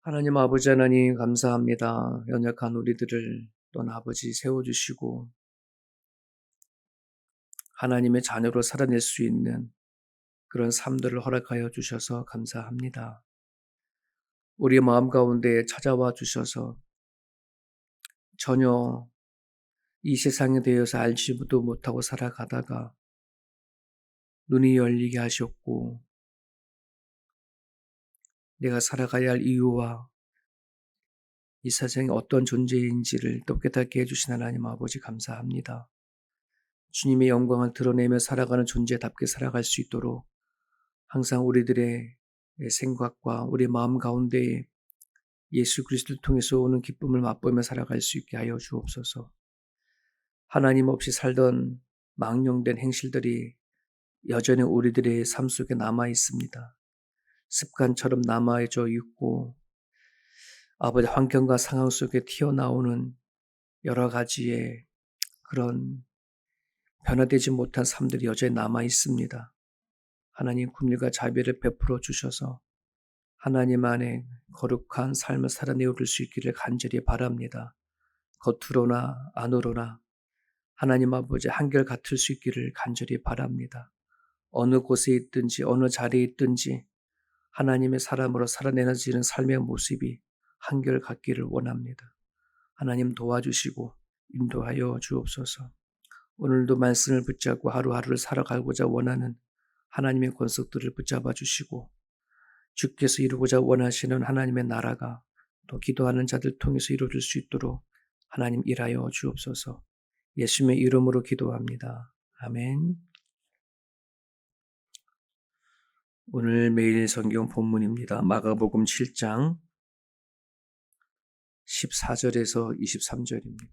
하나님 아버지 하나님 감사합니다. 연약한 우리들을 또한 아버지 세워주시고 하나님의 자녀로 살아낼 수 있는 그런 삶들을 허락하여 주셔서 감사합니다. 우리의 마음 가운데 찾아와 주셔서 전혀 이 세상에 대해서 알지도 못하고 살아가다가 눈이 열리게 하셨고 내가 살아가야 할 이유와 이 세상이 어떤 존재인지를 또 깨닫게 해주신 하나님 아버지 감사합니다. 주님의 영광을 드러내며 살아가는 존재답게 살아갈 수 있도록 항상 우리들의 생각과 우리 마음 가운데에 예수 그리스도를 통해서 오는 기쁨을 맛보며 살아갈 수 있게 하여 주옵소서. 하나님 없이 살던 망령된 행실들이 여전히 우리들의 삶 속에 남아 있습니다. 습관처럼 남아져 있고 아버지 환경과 상황 속에 튀어나오는 여러 가지의 그런 변화되지 못한 삶들이 여전히 남아 있습니다. 하나님 긍휼과 자비를 베풀어 주셔서 하나님 안에 거룩한 삶을 살아내올 수 있기를 간절히 바랍니다. 겉으로나 안으로나 하나님 아버지 한결같을 수 있기를 간절히 바랍니다. 어느 곳에 있든지 어느 자리에 있든지 하나님의 사람으로 살아내지는 삶의 모습이 한결같기를 원합니다. 하나님 도와주시고 인도하여 주옵소서. 오늘도 말씀을 붙잡고 하루하루를 살아가고자 원하는 하나님의 권속들을 붙잡아 주시고 주께서 이루고자 원하시는 하나님의 나라가 또 기도하는 자들 통해서 이루어질 수 있도록 하나님 일하여 주옵소서. 예수님의 이름으로 기도합니다. 아멘. 오늘 매일 성경 본문입니다. 마가복음 7장 14절에서 23절입니다.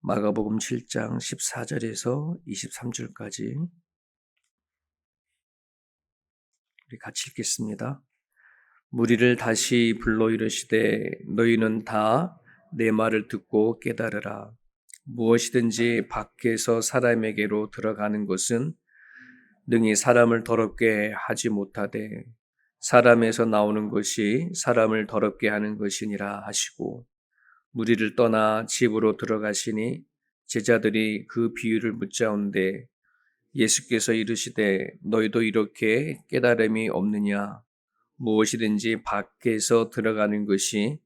마가복음 7장 14절에서 23절까지 우리 같이 읽겠습니다. 무리를 다시 불러 이르시되 너희는 다 내 말을 듣고 깨달으라. 무엇이든지 밖에서 사람에게로 들어가는 것은 능히 사람을 더럽게 하지 못하되 사람에서 나오는 것이 사람을 더럽게 하는 것이니라 하시고 무리를 떠나 집으로 들어가시니 제자들이 그 비유를 묻자온데 예수께서 이르시되 너희도 이렇게 깨달음이 없느냐. 무엇이든지 밖에서 들어가는 것이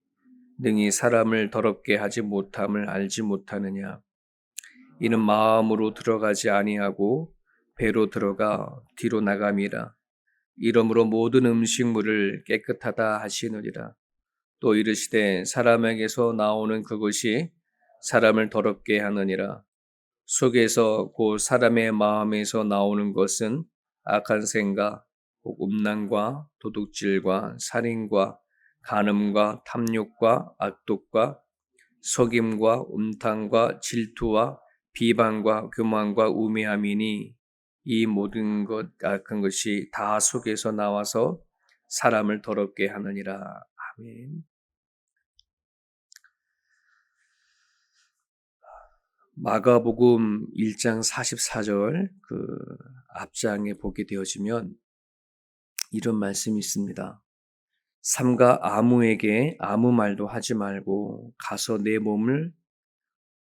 능히 사람을 더럽게 하지 못함을 알지 못하느냐. 이는 마음으로 들어가지 아니하고 배로 들어가 뒤로 나감이라. 이러므로 모든 음식물을 깨끗하다 하시느니라. 또 이르시되 사람에게서 나오는 그것이 사람을 더럽게 하느니라. 속에서 곧 사람의 마음에서 나오는 것은 악한 생각, 음란과 도둑질과 살인과 간음과 탐욕과 악독과 속임과 음탕과 질투와 비방과 교만과 우매함이니 이 모든 것 악한 것이 다 속에서 나와서 사람을 더럽게 하느니라. 아멘. 마가복음 1장 44절 그 앞장에 보게 되어지면 이런 말씀이 있습니다. 삼가 아무에게 아무 말도 하지 말고 가서 내 몸을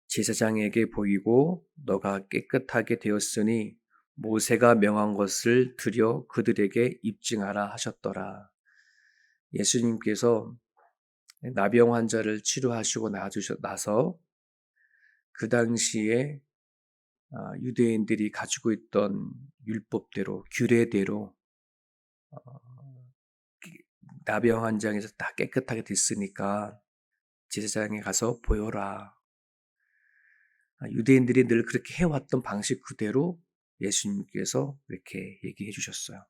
제사장에게 보이고 너가 깨끗하게 되었으니 모세가 명한 것을 드려 그들에게 입증하라 하셨더라. 예수님께서 나병 환자를 치료하시고 나서 그 당시에 유대인들이 가지고 있던 율법대로 규례대로 나병 환자에서 다 깨끗하게 됐으니까 제사장에 가서 보여라. 유대인들이 늘 그렇게 해왔던 방식 그대로 예수님께서 이렇게 얘기해 주셨어요.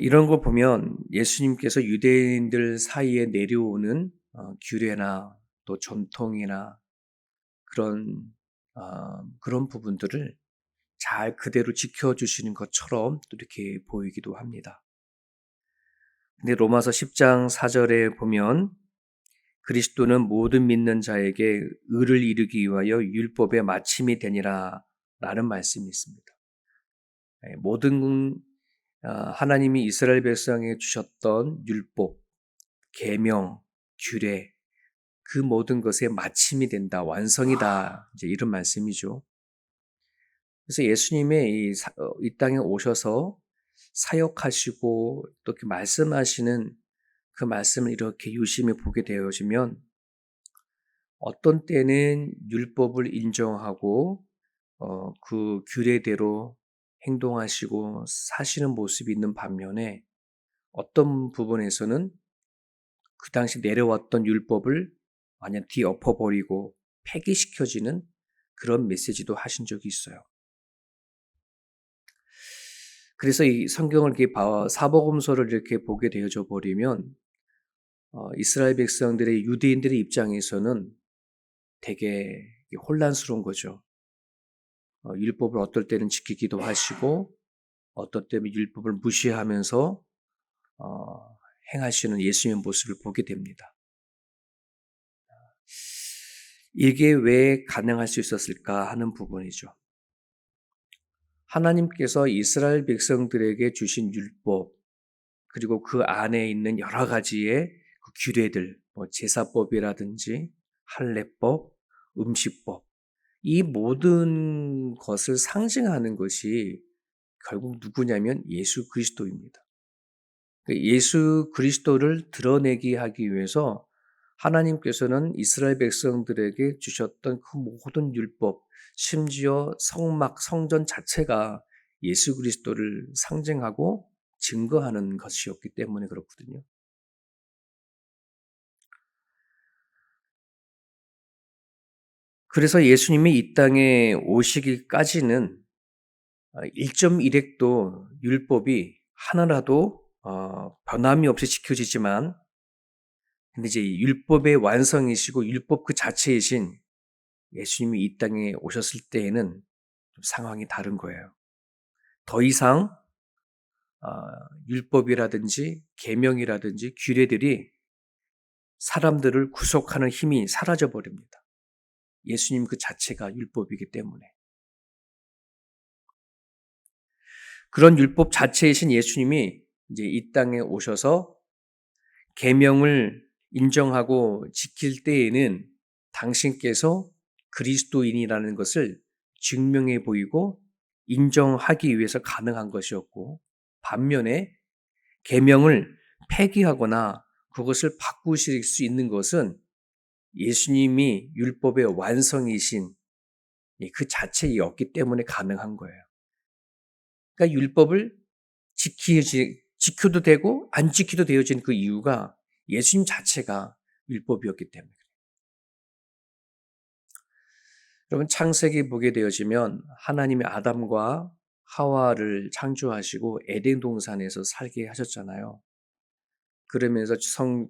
이런 걸 보면 예수님께서 유대인들 사이에 내려오는 규례나 또 전통이나 그런 부분들을 잘 그대로 지켜주시는 것처럼 또 이렇게 보이기도 합니다. 근데 로마서 10장 4절에 보면 그리스도는 모든 믿는 자에게 의를 이루기 위하여 율법의 마침이 되니라 라는 말씀이 있습니다. 모든 하나님이 이스라엘 백성에게 주셨던 율법, 계명, 규례, 그 모든 것의 마침이 된다, 완성이다, 이제 이런 말씀이죠. 그래서 예수님의 이 땅에 오셔서 사역하시고 또 이렇게 말씀하시는 그 말씀을 이렇게 유심히 보게 되어지면 어떤 때는 율법을 인정하고 그 규례대로 행동하시고 사시는 모습이 있는 반면에 어떤 부분에서는 그 당시 내려왔던 율법을 완전 뒤엎어버리고 폐기시켜지는 그런 메시지도 하신 적이 있어요. 그래서 이 성경을 이렇게 사복음서를 이렇게 보게 되어져 버리면 이스라엘 백성들의 유대인들의 입장에서는 되게 혼란스러운 거죠. 율법을 어떨 때는 지키기도 하시고 어떨 때는 율법을 무시하면서 행하시는 예수님의 모습을 보게 됩니다. 이게 왜 가능할 수 있었을까 하는 부분이죠. 하나님께서 이스라엘 백성들에게 주신 율법, 그리고 그 안에 있는 여러 가지의 그 규례들, 제사법이라든지 할례법, 음식법, 이 모든 것을 상징하는 것이 결국 누구냐면 예수 그리스도입니다. 예수 그리스도를 드러내게 하기 위해서 하나님께서는 이스라엘 백성들에게 주셨던 그 모든 율법, 심지어 성전 자체가 예수 그리스도를 상징하고 증거하는 것이었기 때문에 그렇거든요. 그래서 예수님이 이 땅에 오시기까지는 1.1획도 율법이 하나라도 변함이 없이 지켜지지만, 근데 이제 율법의 완성이시고 율법 그 자체이신 예수님이 이 땅에 오셨을 때에는 좀 상황이 다른 거예요. 더 이상 율법이라든지 계명이라든지 규례들이 사람들을 구속하는 힘이 사라져 버립니다. 예수님 그 자체가 율법이기 때문에. 그런 율법 자체이신 예수님이 이제 이 땅에 오셔서 계명을 인정하고 지킬 때에는 당신께서 그리스도인이라는 것을 증명해 보이고 인정하기 위해서 가능한 것이었고, 반면에 계명을 폐기하거나 그것을 바꾸실 수 있는 것은 예수님이 율법의 완성이신 그 자체였기 때문에 가능한 거예요. 그러니까 율법을 지켜도 되고 안 지켜도 되어진 그 이유가 예수님 자체가 율법이었기 때문에. 여러분, 창세기 보게 되어지면 하나님이 아담과 하와를 창조하시고 에덴 동산에서 살게 하셨잖아요. 그러면서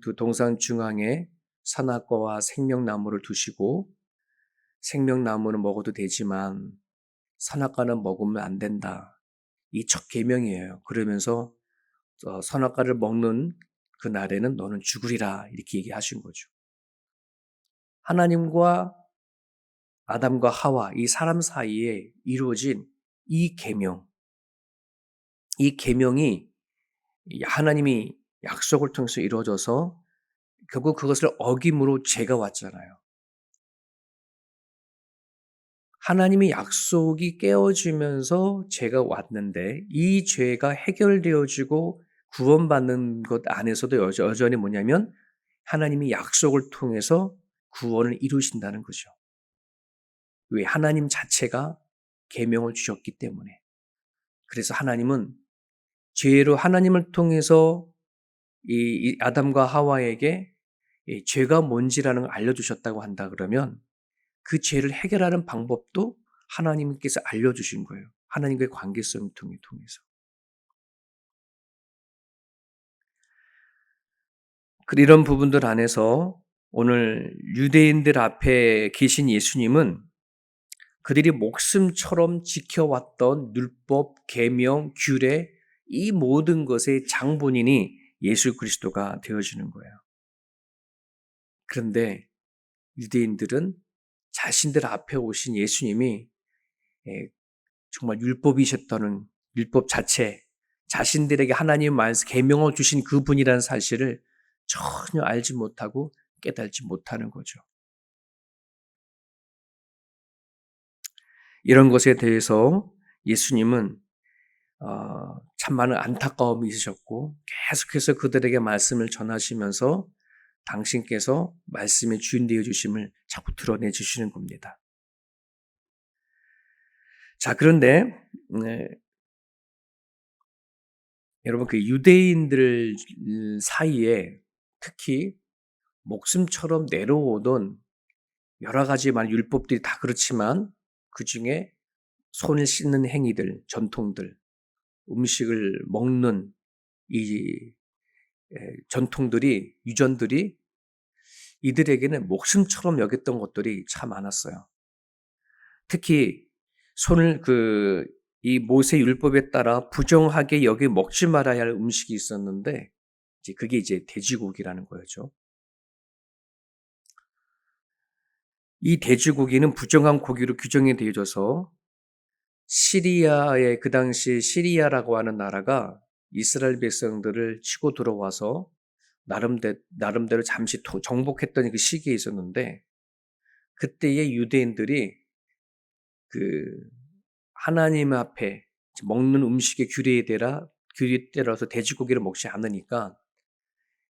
그 동산 중앙에 선악과와 생명나무를 두시고, 생명나무는 먹어도 되지만 선악과는 먹으면 안 된다. 이 첫 계명이에요. 그러면서 선악과를 먹는 그 날에는 너는 죽으리라, 이렇게 얘기하신 거죠. 하나님과 아담과 하와, 이 사람 사이에 이루어진 이 계명, 이 계명이 하나님이 약속을 통해서 이루어져서 결국 그것을 어김으로 죄가 왔잖아요. 하나님의 약속이 깨어지면서 죄가 왔는데, 이 죄가 해결되어지고 구원받는 것 안에서도 여전히 뭐냐면 하나님이 약속을 통해서 구원을 이루신다는 거죠. 왜? 하나님 자체가 계명을 주셨기 때문에. 그래서 하나님은 죄로 하나님을 통해서 이 아담과 하와에게 이 죄가 뭔지라는 걸 알려주셨다고 한다 그러면, 그 죄를 해결하는 방법도 하나님께서 알려주신 거예요. 하나님과의 관계성을 통해서. 이런 부분들 안에서 오늘 유대인들 앞에 계신 예수님은 그들이 목숨처럼 지켜왔던 율법, 계명, 규례, 이 모든 것의 장본인이 예수 그리스도가 되어지는 거예요. 그런데 유대인들은 자신들 앞에 오신 예수님이 정말 율법이셨다는 율법 자체, 자신들에게 하나님의 말씀 계명을 주신 그분이라는 사실을 전혀 알지 못하고 깨달지 못하는 거죠. 이런 것에 대해서 예수님은 참 많은 안타까움이 있으셨고 계속해서 그들에게 말씀을 전하시면서 당신께서 말씀의 주인 되어 주심을 자꾸 드러내 주시는 겁니다. 자, 그런데 여러분 그 유대인들 사이에 특히 목숨처럼 내려오던 여러 가지 율법들이 다 그렇지만 그중에 손을 씻는 행위들, 전통들, 음식을 먹는 이 전통들이, 유전들이 이들에게는 목숨처럼 여겼던 것들이 참 많았어요. 특히 손을 이 모세 율법에 따라 부정하게 여기 먹지 말아야 할 음식이 있었는데 그게 이제 돼지고기라는 거였죠. 이 돼지고기는 부정한 고기로 규정이 되어져서 시리아의 그 당시 시리아라고 하는 나라가 이스라엘 백성들을 치고 들어와서 나름대로 잠시 정복했던 그 시기에 있었는데 그때의 유대인들이 그 하나님 앞에 먹는 음식의 규례에 따라서 돼지고기를 먹지 않으니까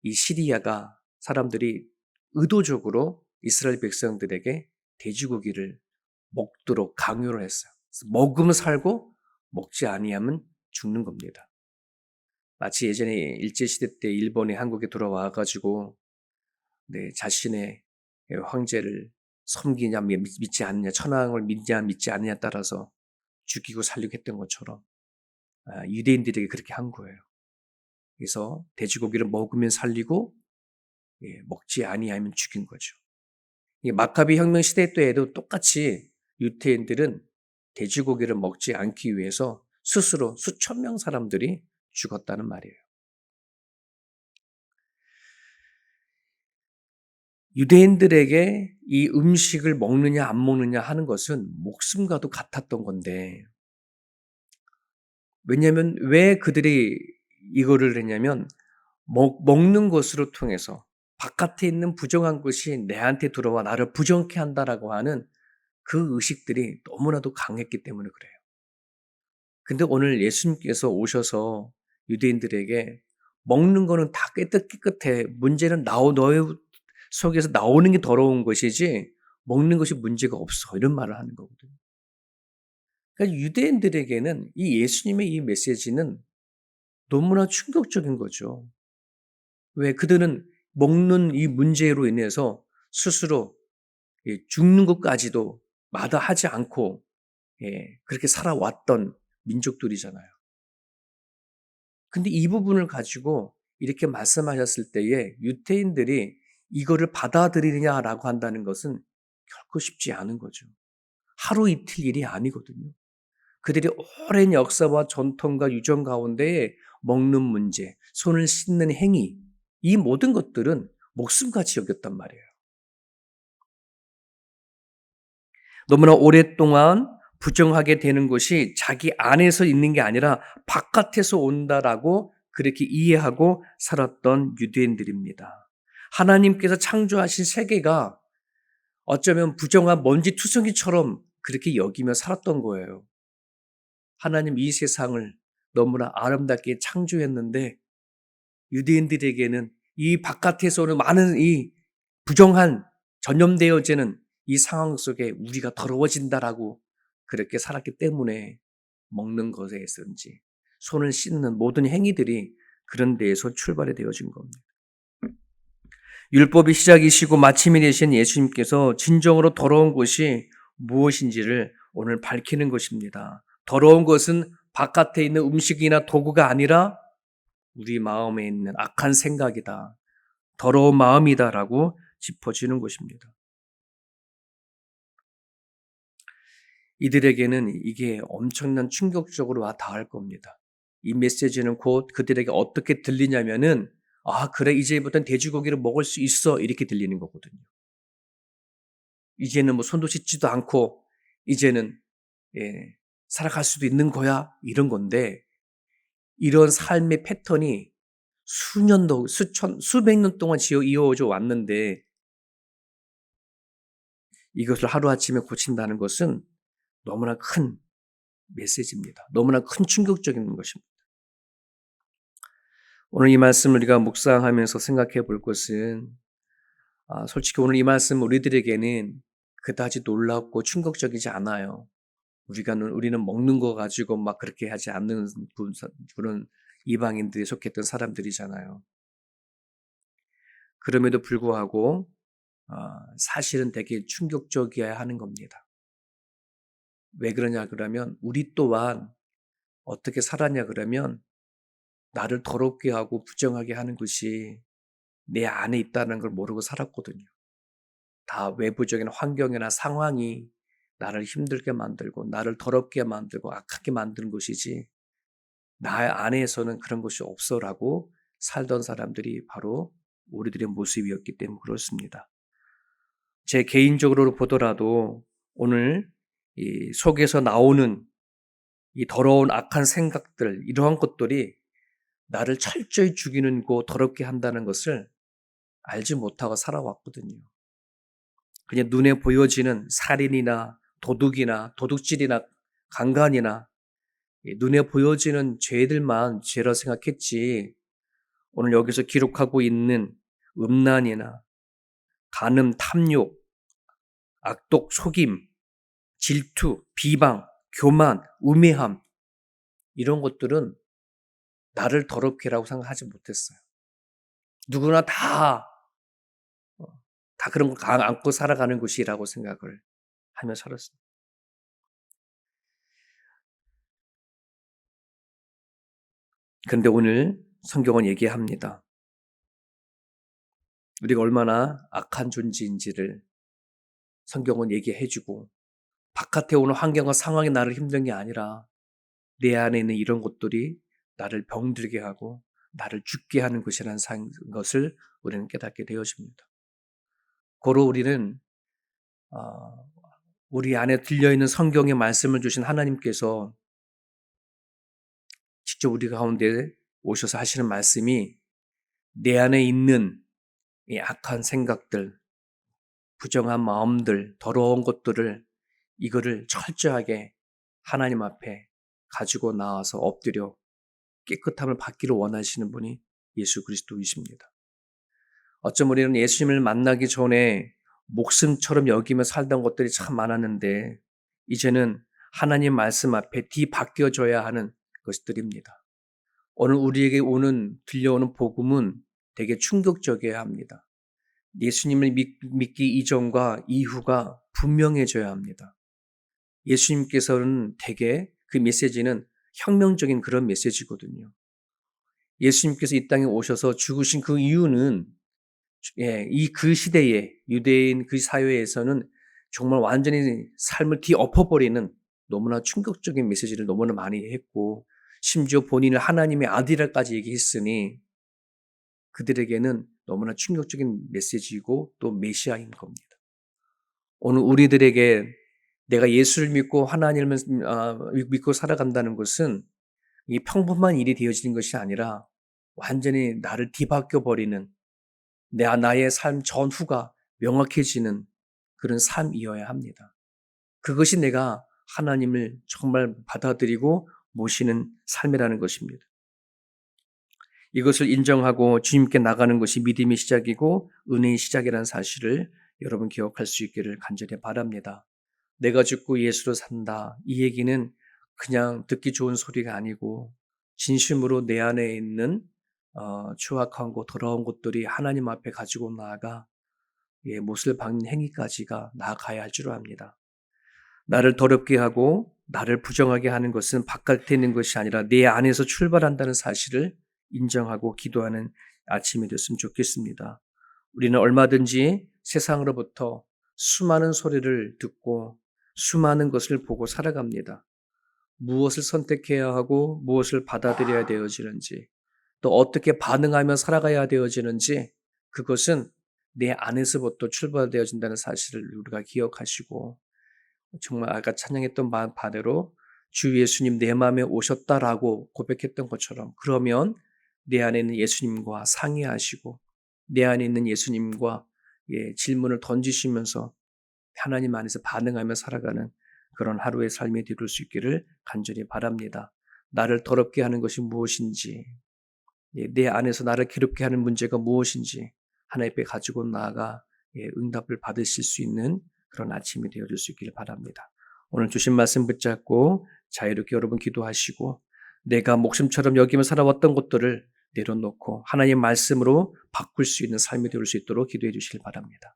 이 시리아가 사람들이 의도적으로 이스라엘 백성들에게 돼지고기를 먹도록 강요를 했어요. 먹으면 살고 먹지 아니하면 죽는 겁니다. 마치 예전에 일제시대 때 일본이 한국에 들어와 가지고 자신의 황제를 섬기냐 믿지 않느냐, 천황을 믿냐 믿지 않느냐에 따라서 죽이고 살리고 했던 것처럼 유대인들에게 그렇게 한 거예요. 그래서 돼지고기를 먹으면 살리고 먹지 아니하면 죽인 거죠. 마카비 혁명 시대 때에도 똑같이 유대인들은 돼지고기를 먹지 않기 위해서 스스로 수천 명 사람들이 죽었다는 말이에요. 유대인들에게 이 음식을 먹느냐 안 먹느냐 하는 것은 목숨과도 같았던 건데 왜냐하면 왜 그들이 이거를 했냐면 먹는 것으로 통해서 바깥에 있는 부정한 것이 내한테 들어와 나를 부정케 한다라고 하는 그 의식들이 너무나도 강했기 때문에 그래요. 근데 오늘 예수님께서 오셔서 유대인들에게 먹는 거는 다 깨끗해. 문제는 너의 속에서 나오는 게 더러운 것이지 먹는 것이 문제가 없어. 이런 말을 하는 거거든요. 그러니까 유대인들에게는 이 예수님의 이 메시지는 너무나 충격적인 거죠. 왜 그들은 먹는 이 문제로 인해서 스스로 죽는 것까지도 마다하지 않고 그렇게 살아왔던 민족들이잖아요. 근데 이 부분을 가지고 이렇게 말씀하셨을 때에 유대인들이 이거를 받아들이느냐라고 한다는 것은 결코 쉽지 않은 거죠. 하루 이틀 일이 아니거든요. 그들이 오랜 역사와 전통과 유전 가운데 먹는 문제, 손을 씻는 행위, 이 모든 것들은 목숨같이 여겼단 말이에요. 너무나 오랫동안 부정하게 되는 것이 자기 안에서 있는 게 아니라 바깥에서 온다라고 그렇게 이해하고 살았던 유대인들입니다. 하나님께서 창조하신 세계가 어쩌면 부정한 먼지 투성이처럼 그렇게 여기며 살았던 거예요. 하나님 이 세상을 너무나 아름답게 창조했는데 유대인들에게는 이 바깥에서 오는 많은 이 부정한 전염되어지는 이 상황 속에 우리가 더러워진다라고 그렇게 살았기 때문에 먹는 것에서인지 손을 씻는 모든 행위들이 그런 데에서 출발이 되어진 겁니다. 율법이 시작이시고 마침이 되신 예수님께서 진정으로 더러운 것이 무엇인지를 오늘 밝히는 것입니다. 더러운 것은 바깥에 있는 음식이나 도구가 아니라 우리 마음에 있는 악한 생각이다. 더러운 마음이다라고 짚어주는 것입니다. 이들에게는 이게 엄청난 충격적으로 와 닿을 겁니다. 이 메시지는 곧 그들에게 어떻게 들리냐면은 그래 이제부터는 돼지고기를 먹을 수 있어 이렇게 들리는 거거든요. 이제는 손도 씻지도 않고 이제는 살아갈 수도 있는 거야. 이런 건데 이런 삶의 패턴이 수년도, 수백 년 동안 이어져 왔는데 이것을 하루아침에 고친다는 것은 너무나 큰 메시지입니다. 너무나 큰 충격적인 것입니다. 오늘 이 말씀을 우리가 묵상하면서 생각해 볼 것은 솔직히 오늘 이 말씀 우리들에게는 그다지 놀랍고 충격적이지 않아요. 우리는 먹는 거 가지고 막 그렇게 하지 않는 그런 이방인들이 속했던 사람들이잖아요. 그럼에도 불구하고 사실은 되게 충격적이어야 하는 겁니다. 왜 그러냐 그러면 우리 또한 어떻게 살았냐 그러면 나를 더럽게 하고 부정하게 하는 것이 내 안에 있다는 걸 모르고 살았거든요. 다 외부적인 환경이나 상황이 나를 힘들게 만들고 나를 더럽게 만들고 악하게 만드는 것이지 나 안에서는 그런 것이 없어라고 살던 사람들이 바로 우리들의 모습이었기 때문에 그렇습니다. 제 개인적으로 보더라도 오늘 이 속에서 나오는 이 더러운 악한 생각들 이러한 것들이 나를 철저히 죽이고 더럽게 한다는 것을 알지 못하고 살아왔거든요. 그냥 눈에 보여지는 살인이나 도둑이나 도둑질이나 강간이나 눈에 보여지는 죄들만 죄라 생각했지 오늘 여기서 기록하고 있는 음란이나 간음, 탐욕, 악독, 속임, 질투, 비방, 교만, 우매함 이런 것들은 나를 더럽게라고 생각하지 못했어요. 누구나 다 그런 거 안고 살아가는 것이라고 생각을 하며 살았습니다. 그런데 오늘 성경은 얘기합니다. 우리가 얼마나 악한 존재인지를 성경은 얘기해주고 바깥에 오는 환경과 상황이 나를 힘든 게 아니라 내 안에 있는 이런 것들이 나를 병들게 하고 나를 죽게 하는 것이라는 것을 우리는 깨닫게 되어집니다. 고로 우리는 우리 안에 들려있는 성경의 말씀을 주신 하나님께서 직접 우리 가운데 오셔서 하시는 말씀이 내 안에 있는 이 악한 생각들, 부정한 마음들, 더러운 것들을 이거를 철저하게 하나님 앞에 가지고 나와서 엎드려 깨끗함을 받기를 원하시는 분이 예수 그리스도이십니다. 어쩜 우리는 예수님을 만나기 전에 목숨처럼 여기며 살던 것들이 참 많았는데 이제는 하나님 말씀 앞에 뒤바뀌어져야 하는 것들입니다. 오늘 우리에게 들려오는 복음은 되게 충격적이어야 합니다. 예수님을 믿기 이전과 이후가 분명해져야 합니다. 예수님께서는 되게 그 메시지는 혁명적인 그런 메시지거든요. 예수님께서 이 땅에 오셔서 죽으신 그 이유는 그 시대에 유대인 그 사회에서는 정말 완전히 삶을 뒤엎어버리는 너무나 충격적인 메시지를 너무나 많이 했고 심지어 본인을 하나님의 아들이라까지 얘기했으니 그들에게는 너무나 충격적인 메시지이고 또 메시아인 겁니다. 오늘 우리들에게 내가 예수를 믿고 하나님을 믿고 살아간다는 것은 이 평범한 일이 되어지는 것이 아니라 완전히 나를 뒤바뀌어 버리는 나의 삶 전후가 명확해지는 그런 삶이어야 합니다. 그것이 내가 하나님을 정말 받아들이고 모시는 삶이라는 것입니다. 이것을 인정하고 주님께 나가는 것이 믿음의 시작이고 은혜의 시작이라는 사실을 여러분 기억할 수 있기를 간절히 바랍니다. 내가 죽고 예수로 산다. 이 얘기는 그냥 듣기 좋은 소리가 아니고 진심으로 내 안에 있는 추악하고 더러운 것들이 하나님 앞에 가지고 나아가 못을 박는 행위까지가 나아가야 할 줄 압니다. 나를 더럽게 하고 나를 부정하게 하는 것은 바깥에 있는 것이 아니라 내 안에서 출발한다는 사실을 인정하고 기도하는 아침이 됐으면 좋겠습니다. 우리는 얼마든지 세상으로부터 수많은 소리를 듣고 수많은 것을 보고 살아갑니다. 무엇을 선택해야 하고 무엇을 받아들여야 되어지는지 또 어떻게 반응하며 살아가야 되어지는지 그것은 내 안에서부터 출발되어진다는 사실을 우리가 기억하시고 정말 아까 찬양했던 바대로 주 예수님 내 마음에 오셨다라고 고백했던 것처럼 그러면 내 안에 있는 예수님과 상의하시고 내 안에 있는 예수님과 질문을 던지시면서 하나님 안에서 반응하며 살아가는 그런 하루의 삶이 되실 수 있기를 간절히 바랍니다. 나를 더럽게 하는 것이 무엇인지, 내 안에서 나를 괴롭게 하는 문제가 무엇인지 하나님 앞에 가지고 나아가 응답을 받으실 수 있는 그런 아침이 되어줄 수 있기를 바랍니다. 오늘 주신 말씀 붙잡고 자유롭게 여러분 기도하시고 내가 목숨처럼 여기며 살아왔던 것들을 내려놓고 하나님 말씀으로 바꿀 수 있는 삶이 되어줄 수 있도록 기도해 주시길 바랍니다.